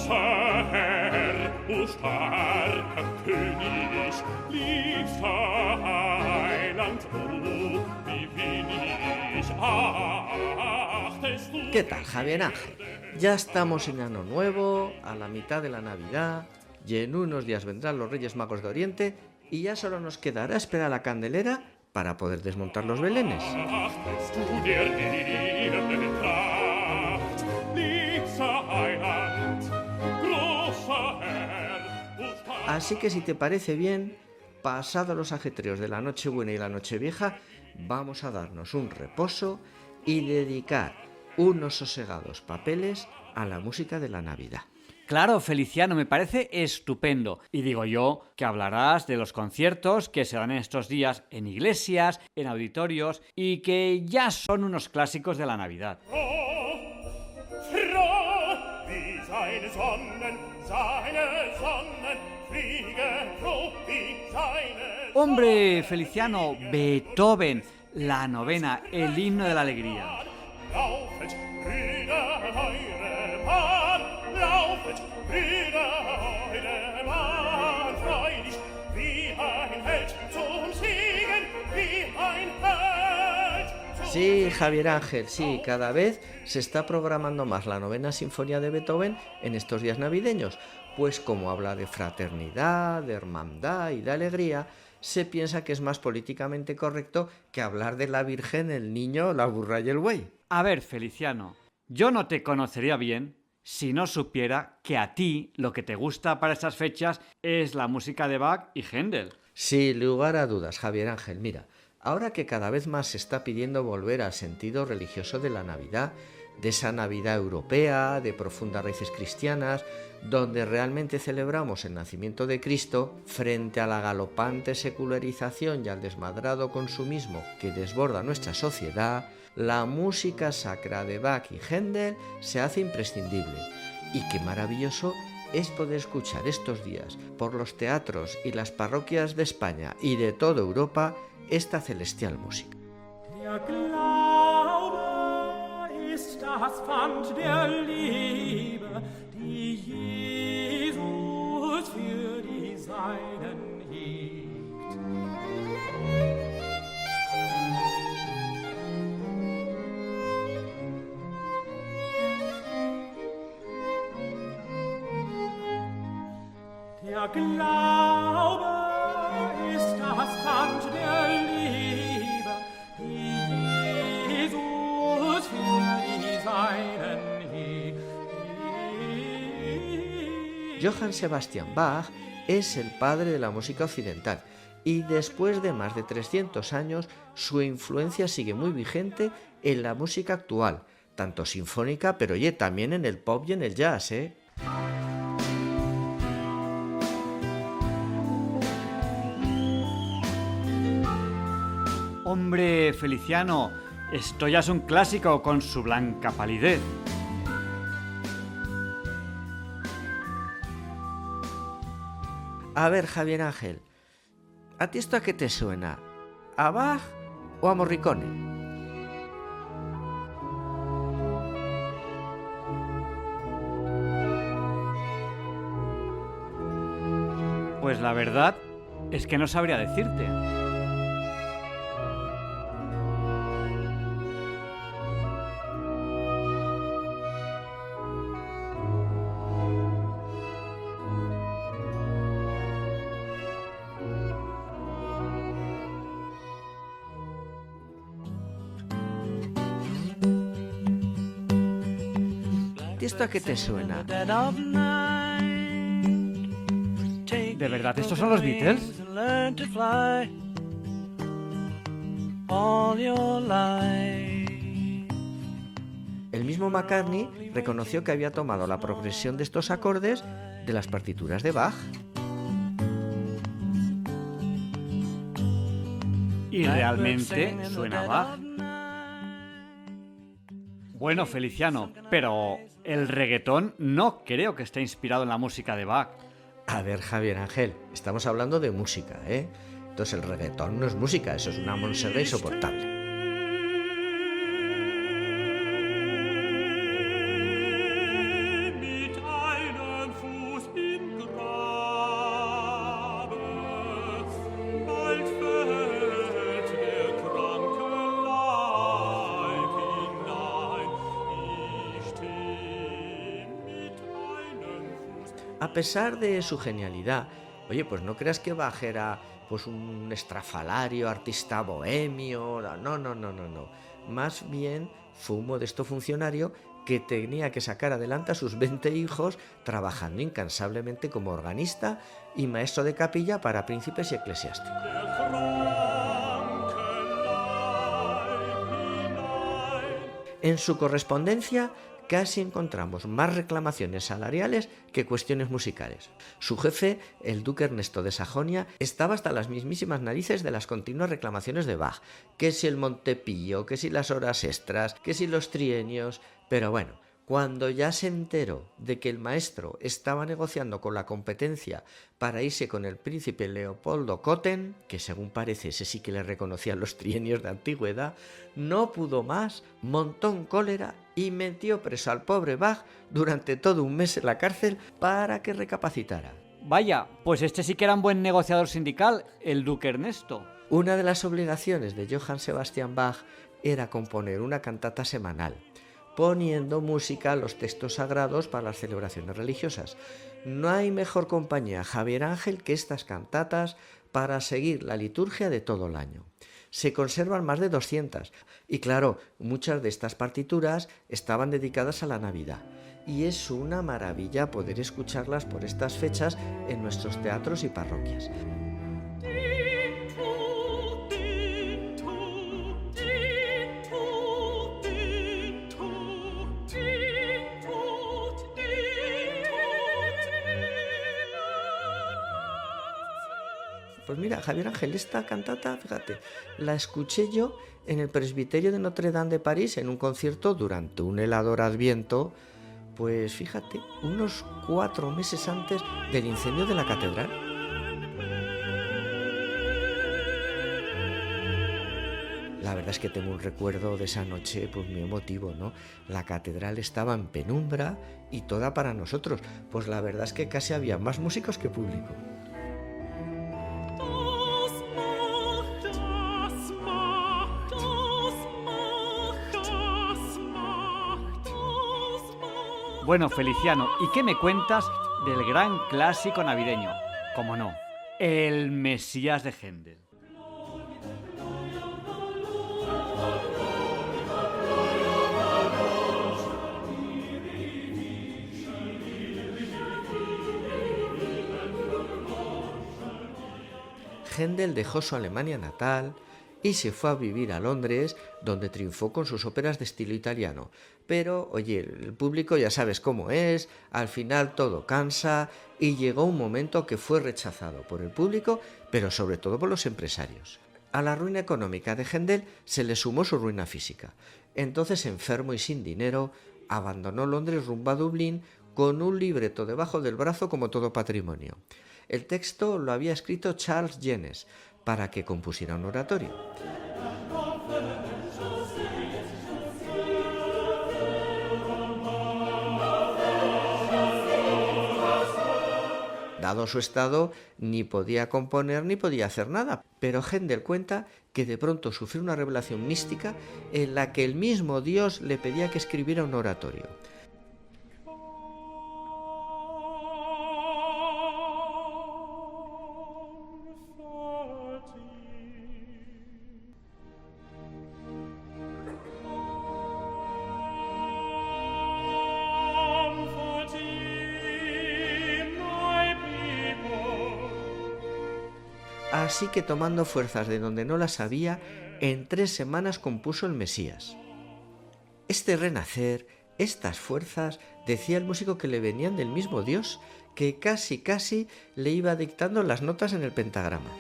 Großer Herr, o starker König, liebster Heiland, oh, wie wenig achtest du. ¿Qué tal, Javier Ángel? Ya estamos en Año Nuevo, a la mitad de la Navidad, y en unos días vendrán los Reyes Magos de Oriente y ya solo nos quedará esperar a la candelera para poder desmontar los belenes. Achtest du der liebenden Tracht, liebster Heiland, großer Herr, o starker. Así que si te parece bien, pasados los ajetreos de la Nochebuena y la Nochevieja, vamos a darnos un reposo y dedicar unos sosegados papeles a la música de la Navidad. Claro, Feliciano, me parece estupendo. Y digo yo que hablarás de los conciertos que se dan en estos días en iglesias, en auditorios y que ya son unos clásicos de la Navidad. Froh, wie seine Sonnen, fliegen froh, wie seine. Hombre, Feliciano, Beethoven, la novena, el himno de la alegría. Laufet, Brüder, eure Bahn, laufet, Brüder, eure Bahn, freudig, wie ein Held zum Siegen, wie ein Held zum Sí, Javier Ángel, sí, cada vez se está programando más la novena sinfonía de Beethoven en estos días navideños, pues como habla de fraternidad, de hermandad y de alegría, se piensa que es más políticamente correcto que hablar de la Virgen, el niño, la burra y el buey. A ver, Feliciano, yo no te conocería bien si no supiera que a ti lo que te gusta para estas fechas es la música de Bach y Händel. Sin lugar a dudas, Javier Ángel, mira, ahora que cada vez más se está pidiendo volver al sentido religioso de la Navidad, de esa Navidad europea, de profundas raíces cristianas, donde realmente celebramos el nacimiento de Cristo, frente a la galopante secularización y al desmadrado consumismo que desborda nuestra sociedad, la música sacra de Bach y Händel se hace imprescindible. Y qué maravilloso es poder escuchar estos días por los teatros y las parroquias de España y de toda Europa esta celestial música. Der Glaube ist das Pfand der Liebe, die Jesus für die Seinen hegt. Der Glaube ist das Pfand der Liebe, die Jesus für die Seinen hegt. Johann Sebastian Bach es el padre de la música occidental y después de más de 300 años su influencia sigue muy vigente en la música actual, tanto sinfónica pero oye, también en el pop y en el jazz, ¿eh? Hombre, Feliciano, esto ya es un clásico con su blanca palidez. A ver, Javier Ángel, ¿a ti esto a qué te suena? ¿A Bach o a Morricone? Pues la verdad es que no sabría decirte. ¿Esto a qué te suena? ¿De verdad estos son los Beatles? El mismo McCartney reconoció que había tomado la progresión de estos acordes de las partituras de Bach. Y realmente suena a Bach. Bueno, Feliciano, pero el reggaetón no creo que esté inspirado en la música de Bach. A ver, Javier Ángel, estamos hablando de música, ¿eh? Entonces el reggaetón no es música, eso es una monserga insoportable. Mit einer A pesar de su genialidad, oye, pues no creas que Bach era pues un estrafalario, artista bohemio, no. Más bien fue un modesto funcionario que tenía que sacar adelante a sus 20 hijos trabajando incansablemente como organista y maestro de capilla para príncipes y eclesiásticos. En su correspondencia casi encontramos más reclamaciones salariales que cuestiones musicales. Su jefe, el duque Ernesto de Sajonia, estaba hasta las mismísimas narices de las continuas reclamaciones de Bach, que si el Montepío, que si las horas extras, que si los trienios, pero bueno, cuando ya se enteró de que el maestro estaba negociando con la competencia para irse con el príncipe Leopoldo Cotten, que según parece ese sí que le reconocía los trienios de antigüedad, no pudo más, montó en cólera y metió preso al pobre Bach durante todo un mes en la cárcel para que recapacitara. Vaya, pues este sí que era un buen negociador sindical, el duque Ernesto. Una de las obligaciones de Johann Sebastian Bach era componer una cantata semanal, poniendo música a los textos sagrados para las celebraciones religiosas. No hay mejor compañía, Javier Ángel, que estas cantatas para seguir la liturgia de todo el año. Se conservan más de 200 y claro, muchas de estas partituras estaban dedicadas a la Navidad. Y es una maravilla poder escucharlas por estas fechas en nuestros teatros y parroquias. Pues mira, Javier Ángel, esta cantata, fíjate, la escuché yo en el presbiterio de Notre Dame de París en un concierto durante un helador adviento, pues fíjate, unos 4 meses antes del incendio de la catedral. La verdad es que tengo un recuerdo de esa noche pues muy emotivo, ¿no? La catedral estaba en penumbra y toda para nosotros, pues la verdad es que casi había más músicos que público. Bueno, Feliciano, ¿y qué me cuentas del gran clásico navideño? Como no, el Mesías de Händel. Händel dejó su Alemania natal y se fue a vivir a Londres, donde triunfó con sus óperas de estilo italiano. Pero, oye, el público ya sabes cómo es, al final todo cansa y llegó un momento que fue rechazado por el público, pero sobre todo por los empresarios. A la ruina económica de Händel se le sumó su ruina física. Entonces, enfermo y sin dinero, abandonó Londres rumbo a Dublín con un libreto debajo del brazo como todo patrimonio. El texto lo había escrito Charles Jennes para que compusiera un oratorio. Dado su estado, ni podía componer ni podía hacer nada, pero Händel cuenta que de pronto sufrió una revelación mística en la que el mismo Dios le pedía que escribiera un oratorio. Así que tomando fuerzas de donde no las había, en 3 semanas compuso el Mesías. Este renacer, estas fuerzas, decía el músico que le venían del mismo Dios, que casi le iba dictando las notas en el pentagrama.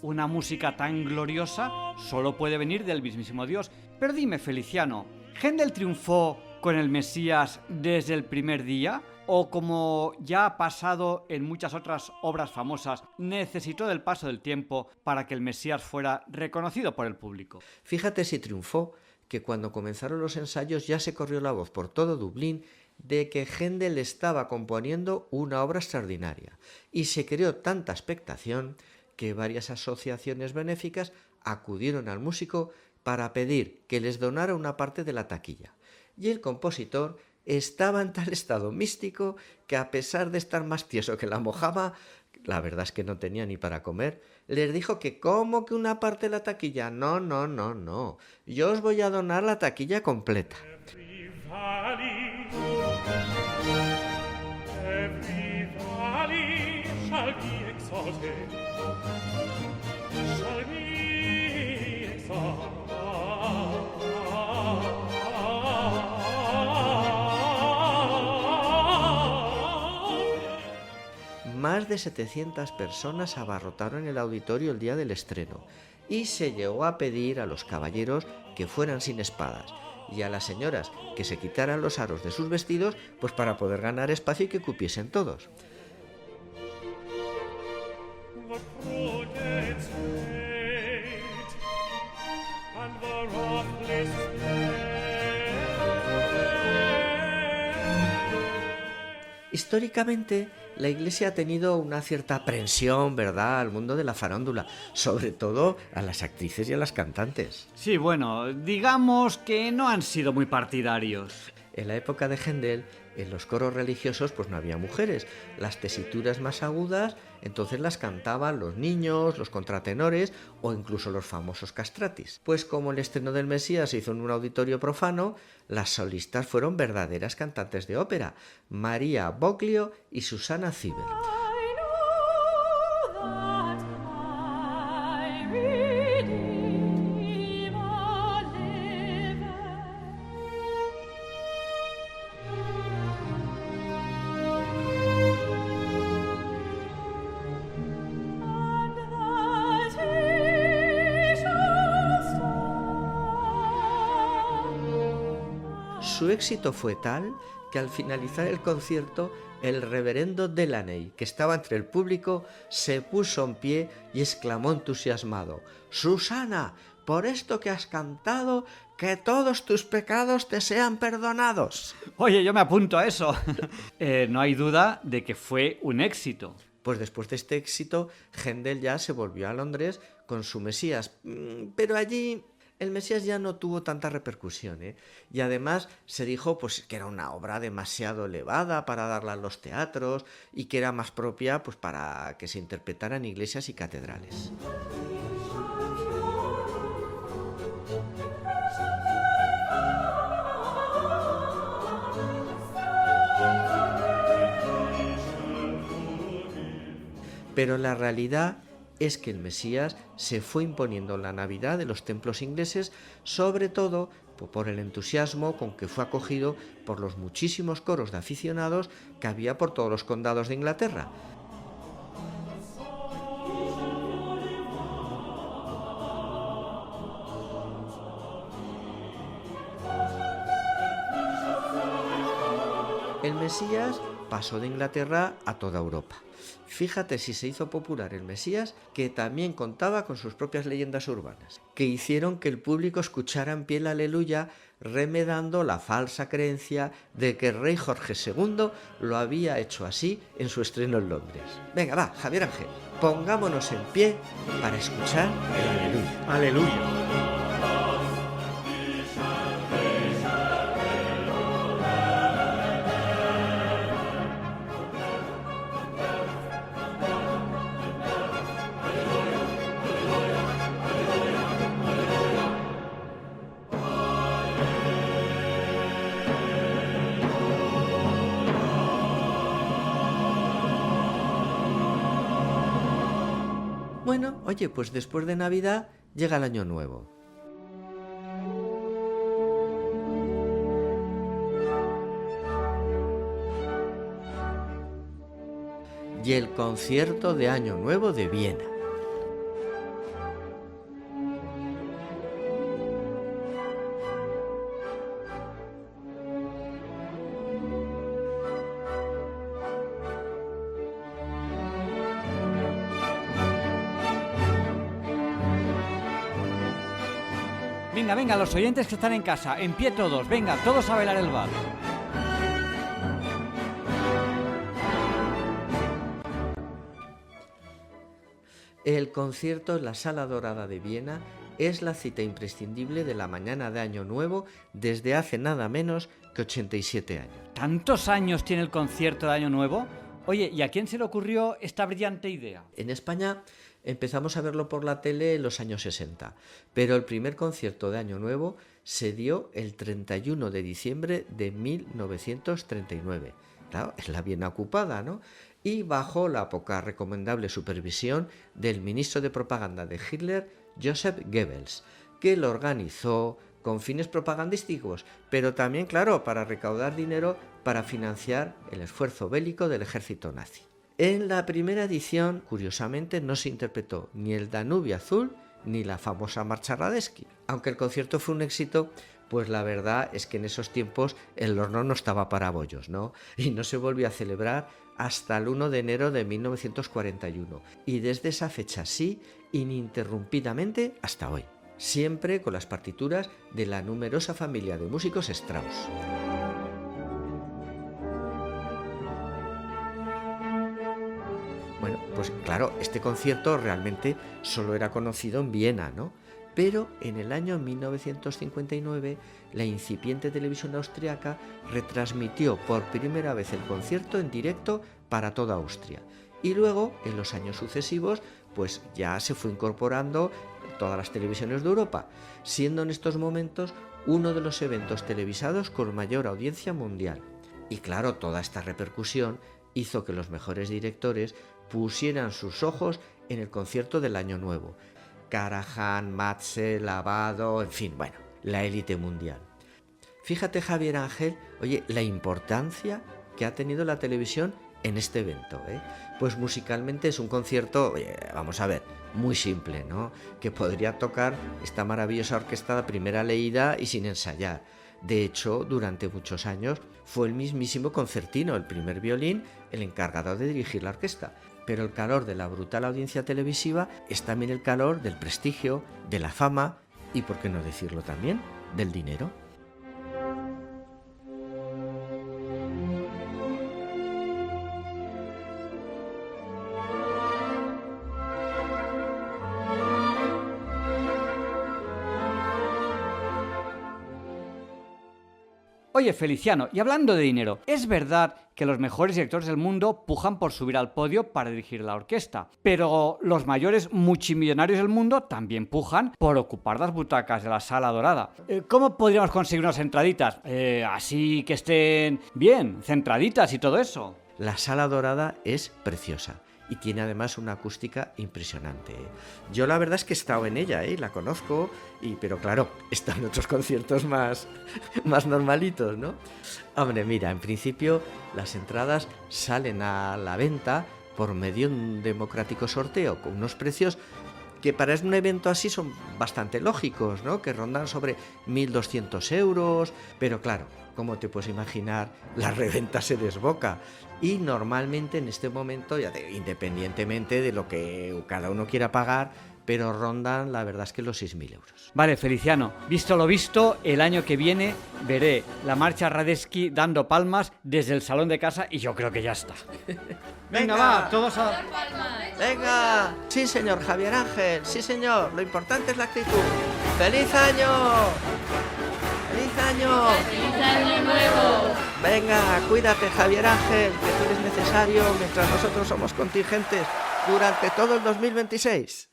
Una música tan gloriosa solo puede venir del mismísimo Dios. Pero dime, Feliciano, ¿Händel triunfó con el Mesías desde el primer día? ¿O como ya ha pasado en muchas otras obras famosas, necesitó del paso del tiempo para que el Mesías fuera reconocido por el público? Fíjate si triunfó, que cuando comenzaron los ensayos ya se corrió la voz por todo Dublín de que Händel estaba componiendo una obra extraordinaria y se creó tanta expectación que varias asociaciones benéficas acudieron al músico para pedir que les donara una parte de la taquilla. Y el compositor estaba en tal estado místico que, a pesar de estar más tieso que la mojama, la verdad es que no tenía ni para comer, les dijo que ¿cómo que una parte de la taquilla? No, no, no, no. Yo os voy a donar la taquilla completa. Every valley shall be exalted, shall be exalted. Más de 700 personas abarrotaron el auditorio el día del estreno y se llegó a pedir a los caballeros que fueran sin espadas y a las señoras que se quitaran los aros de sus vestidos, pues para poder ganar espacio y que cupiesen todos. Históricamente, la Iglesia ha tenido una cierta aprensión, ¿verdad?, al mundo de la farándula, sobre todo a las actrices y a las cantantes. Sí, bueno, digamos que no han sido muy partidarios. En la época de Händel, en los coros religiosos pues no había mujeres. Las tesituras más agudas entonces las cantaban los niños, los contratenores o incluso los famosos castratis. Pues como el estreno del Mesías se hizo en un auditorio profano, las solistas fueron verdaderas cantantes de ópera, María Boglio y Susana Zibert. Su éxito fue tal que al finalizar el concierto, el reverendo Delaney, que estaba entre el público, se puso en pie y exclamó entusiasmado: «Susana, por esto que has cantado, que todos tus pecados te sean perdonados». Oye, yo me apunto a eso. No hay duda de que fue un éxito. Pues después de este éxito, Händel ya se volvió a Londres con su Mesías, pero allí el Mesías ya no tuvo tanta repercusión, ¿eh? Y además se dijo pues, que era una obra demasiado elevada para darla en los teatros y que era más propia pues, para que se interpretara en iglesias y catedrales. Pero la realidad es que el Mesías se fue imponiendo en la Navidad de los templos ingleses, sobre todo por el entusiasmo con que fue acogido por los muchísimos coros de aficionados que había por todos los condados de Inglaterra. El Mesías pasó de Inglaterra a toda Europa. Fíjate si se hizo popular el Mesías, que también contaba con sus propias leyendas urbanas, que hicieron que el público escuchara en pie el aleluya, remedando la falsa creencia de que el rey Jorge II lo había hecho así en su estreno en Londres. Venga, va, Javier Ángel, pongámonos en pie para escuchar el aleluya. ¡Aleluya! Bueno, oye, pues después de Navidad llega el Año Nuevo. Y el concierto de Año Nuevo de Viena. Venga, venga, los oyentes que están en casa, en pie todos, venga, todos a bailar el vals. El concierto en la Sala Dorada de Viena es la cita imprescindible de la mañana de Año Nuevo desde hace nada menos que 87 años. ¿Tantos años tiene el concierto de Año Nuevo? Oye, ¿y a quién se le ocurrió esta brillante idea? En España empezamos a verlo por la tele en los años 60, pero el primer concierto de Año Nuevo se dio el 31 de diciembre de 1939. Claro, es la Viena ocupada, ¿no? Y bajo la poca recomendable supervisión del ministro de propaganda de Hitler, Joseph Goebbels, que lo organizó con fines propagandísticos, pero también, claro, para recaudar dinero para financiar el esfuerzo bélico del ejército nazi. En la primera edición, curiosamente, no se interpretó ni el Danubio Azul ni la famosa Marcha Radetzky. Aunque el concierto fue un éxito, pues la verdad es que en esos tiempos el horno no estaba para bollos, ¿no? Y no se volvió a celebrar hasta el 1 de enero de 1941. Y desde esa fecha sí, ininterrumpidamente hasta hoy. Siempre con las partituras de la numerosa familia de músicos Strauss. Bueno, pues claro, este concierto realmente solo era conocido en Viena, ¿no? Pero en el año 1959 la incipiente televisión austriaca retransmitió por primera vez el concierto en directo para toda Austria. Y luego, en los años sucesivos, pues ya se fue incorporando todas las televisiones de Europa, siendo en estos momentos uno de los eventos televisados con mayor audiencia mundial. Y claro, toda esta repercusión hizo que los mejores directores pusieran sus ojos en el concierto del Año Nuevo. Karajan, Matze, Lavado, en fin, bueno, la élite mundial. Fíjate, Javier Ángel, oye, la importancia que ha tenido la televisión en este evento, ¿eh? Pues musicalmente es un concierto, vamos a ver, muy simple, ¿no? Que podría tocar esta maravillosa orquesta de primera leída y sin ensayar. De hecho, durante muchos años fue el mismísimo concertino, el primer violín, el encargado de dirigir la orquesta. Pero el calor de la brutal audiencia televisiva es también el calor del prestigio, de la fama y, por qué no decirlo también, del dinero. Oye, Feliciano, y hablando de dinero, ¿es verdad que los mejores directores del mundo pujan por subir al podio para dirigir la orquesta? Pero los mayores multimillonarios del mundo también pujan por ocupar las butacas de la Sala Dorada. ¿Cómo podríamos conseguir unas entraditas? Así que estén bien, centraditas y todo eso. La Sala Dorada es preciosa y tiene además una acústica impresionante. Yo la verdad es que he estado en ella, la conozco, pero claro, están otros conciertos más normalitos, ¿no? Hombre, mira, en principio las entradas salen a la venta por medio de un democrático sorteo con unos precios que para un evento así son bastante lógicos, ¿no? Que rondan sobre 1.200 euros, pero claro, como te puedes imaginar, la reventa se desboca y normalmente en este momento, independientemente de lo que cada uno quiera pagar, pero rondan, la verdad es que los 6.000 euros. Vale, Feliciano, visto lo visto, el año que viene veré la Marcha Radetzky dando palmas desde el salón de casa y yo creo que ya está. Venga, va, todos a... ¡Venga! Sí, señor Javier Ángel, sí, señor, lo importante es la actitud. ¡Feliz año! ¡Feliz año! ¡Feliz año nuevo! Venga, cuídate, Javier Ángel, que tú eres necesario mientras nosotros somos contingentes durante todo el 2026.